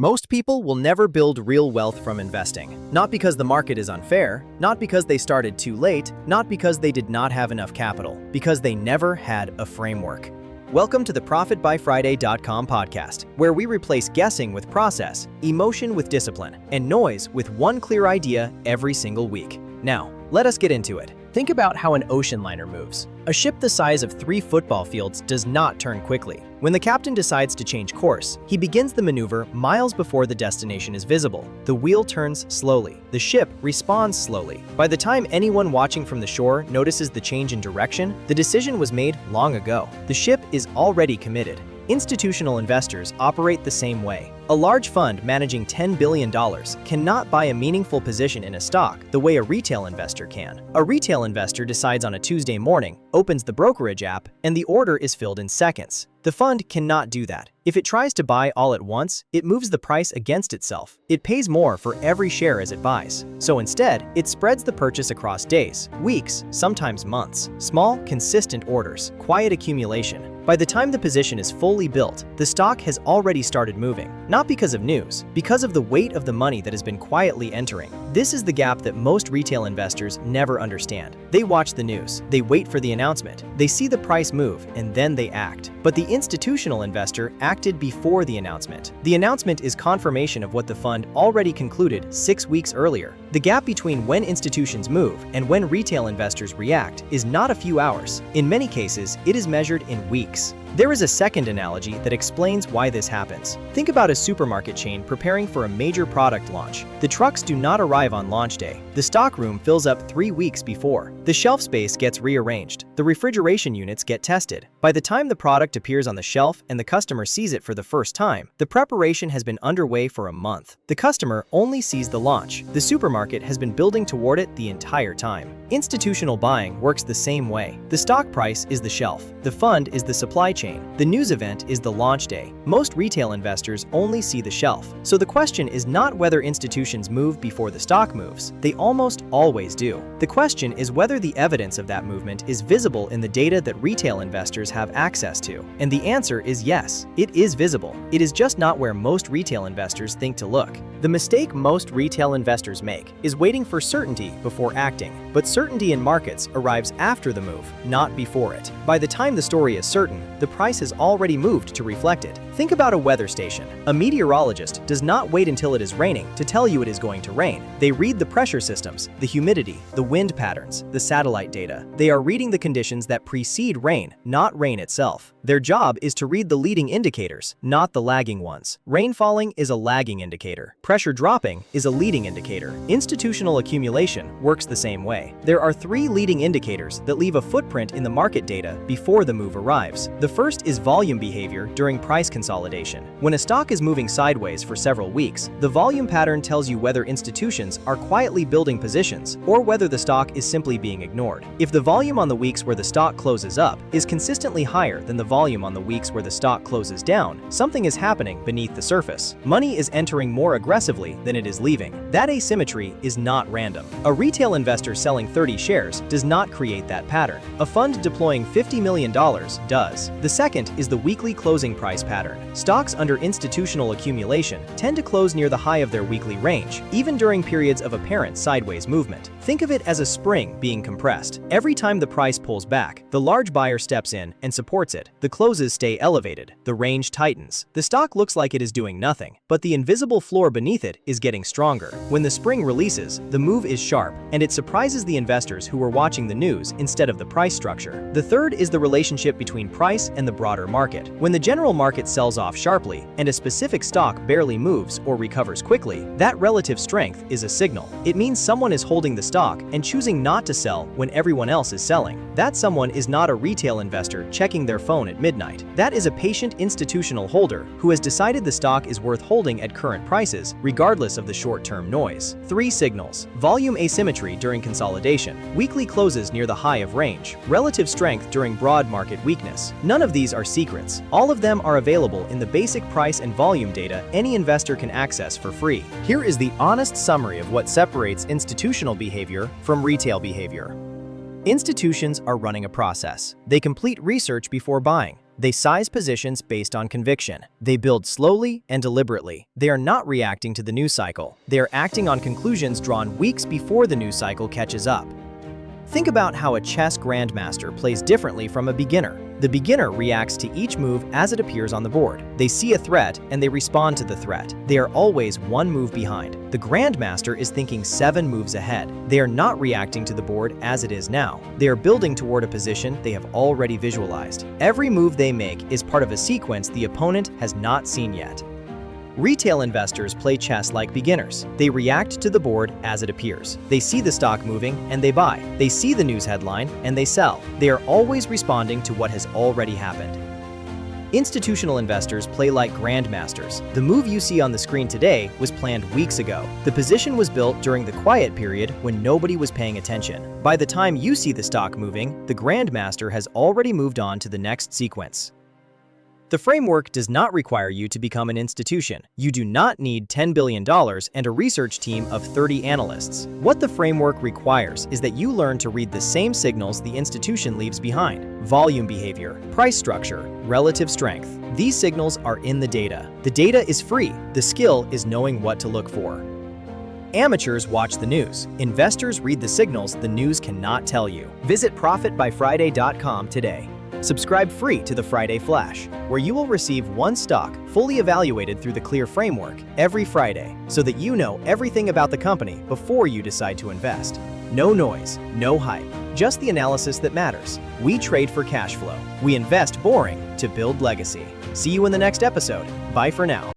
Most people will never build real wealth from investing. Not because the market is unfair, not because they started too late, not because they did not have enough capital, because they never had a framework. Welcome to the ProfitByFriday.com podcast, where we replace guessing with process, emotion with discipline, and noise with one clear idea every single week. Now, let us get into it. Think about how an ocean liner moves. A ship the size of 3 football fields does not turn quickly. When the captain decides to change course, he begins the maneuver miles before the destination is visible. The wheel turns slowly. The ship responds slowly. By the time anyone watching from the shore notices the change in direction, the decision was made long ago. The ship is already committed. Institutional investors operate the same way. A large fund managing $10 billion cannot buy a meaningful position in a stock the way a retail investor can. A retail investor decides on a Tuesday morning, opens the brokerage app, and the order is filled in seconds. The fund cannot do that. If it tries to buy all at once, it moves the price against itself. It pays more for every share as it buys. So instead, it spreads the purchase across days, weeks, sometimes months. Small, consistent orders, quiet accumulation. By the time the position is fully built, the stock has already started moving. Not because of news, because of the weight of the money that has been quietly entering. This is the gap that most retail investors never understand. They watch the news, they wait for the announcement, they see the price move, and then they act. But the institutional investor acted before the announcement. The announcement is confirmation of what the fund already concluded 6 weeks earlier. The gap between when institutions move and when retail investors react is not a few hours. In many cases, it is measured in weeks. There is a second analogy that explains why this happens. Think about a supermarket chain preparing for a major product launch. The trucks do not arrive on launch day. The stockroom fills up 3 weeks before. The shelf space gets rearranged. The refrigeration units get tested. By the time the product appears on the shelf and the customer sees it for the first time, the preparation has been underway for a month. The customer only sees the launch. The supermarket has been building toward it the entire time. Institutional buying works the same way. The stock price is the shelf. The fund is the supply chain. The news event is the launch day. Most retail investors only see the shelf. So the question is not whether institutions move before the stock moves. They almost always do. The question is whether the evidence of that movement is visible in the data that retail investors have access to. And the answer is yes, it is visible. It is just not where most retail investors think to look. The mistake most retail investors make is waiting for certainty before acting. But certainty in markets arrives after the move, not before it. By the time the story is certain, the price has already moved to reflect it. Think about a weather station. A meteorologist does not wait until it is raining to tell you it is going to rain. They read the pressure systems, the humidity, the wind patterns, the satellite data. They are reading the conditions that precede rain, not rain itself. Their job is to read the leading indicators, not the lagging ones. Rain falling is a lagging indicator. Pressure dropping is a leading indicator. Institutional accumulation works the same way. There are 3 leading indicators that leave a footprint in the market data before the move arrives. The first is volume behavior during price consolidation. When a stock is moving sideways for several weeks, the volume pattern tells you whether institutions are quietly building positions or whether the stock is simply being ignored. If the volume on the weeks where the stock closes up is consistently higher than the volume on the weeks where the stock closes down, something is happening beneath the surface. Money is entering more aggressively than it is leaving. That asymmetry is not random. A retail investor selling 30 shares does not create that pattern. A fund deploying $50 million does. The second is the weekly closing price pattern. Stocks under institutional accumulation tend to close near the high of their weekly range, even during periods of apparent sideways movement. Think of it as a spring being compressed. Every time the price pulls back, the large buyer steps in and supports it. The closes stay elevated. The range tightens. The stock looks like it is doing nothing, but the invisible floor beneath it is getting stronger. When the spring releases, the move is sharp, and it surprises the investors who were watching the news instead of the price structure. The third is the relationship between price and the broader market. When the general market sells off sharply and a specific stock barely moves or recovers quickly, that relative strength is a signal. It means someone is holding the stock and choosing not to sell when everyone else is selling. That someone is not a retail investor checking their phone at midnight. That is a patient institutional holder who has decided the stock is worth holding at current prices, regardless of the short-term noise. 3 signals: volume asymmetry during consolidation, weekly closes near the high of range, relative strength during broad market weakness. None of these are secrets. All of them are available in the basic price and volume data any investor can access for free. Here is the honest summary of what separates institutional behavior from retail behavior. Institutions are running a process. They complete research before buying. They size positions based on conviction. They build slowly and deliberately. They are not reacting to the news cycle. They are acting on conclusions drawn weeks before the news cycle catches up. Think about how a chess grandmaster plays differently from a beginner. The beginner reacts to each move as it appears on the board. They see a threat and they respond to the threat. They are always one move behind. The grandmaster is thinking 7 moves ahead. They are not reacting to the board as it is now. They are building toward a position they have already visualized. Every move they make is part of a sequence the opponent has not seen yet. Retail investors play chess like beginners. They react to the board as it appears. They see the stock moving and they buy. They see the news headline and they sell. They are always responding to what has already happened. Institutional investors play like grandmasters. The move you see on the screen today was planned weeks ago. The position was built during the quiet period when nobody was paying attention. By the time you see the stock moving, the grandmaster has already moved on to the next sequence. The framework does not require you to become an institution. You do not need $10 billion and a research team of 30 analysts. What the framework requires is that you learn to read the same signals the institution leaves behind: volume behavior, price structure, relative strength. These signals are in the data. The data is free. The skill is knowing what to look for. Amateurs watch the news. Investors read the signals the news cannot tell you. Visit ProfitByFriday.com today. Subscribe free to the Friday Flash, where you will receive one stock fully evaluated through the Clear framework every Friday, so that you know everything about the company before you decide to invest. No noise, no hype, just the analysis that matters. We trade for cash flow. We invest boring to build legacy. See you in the next episode. Bye for now.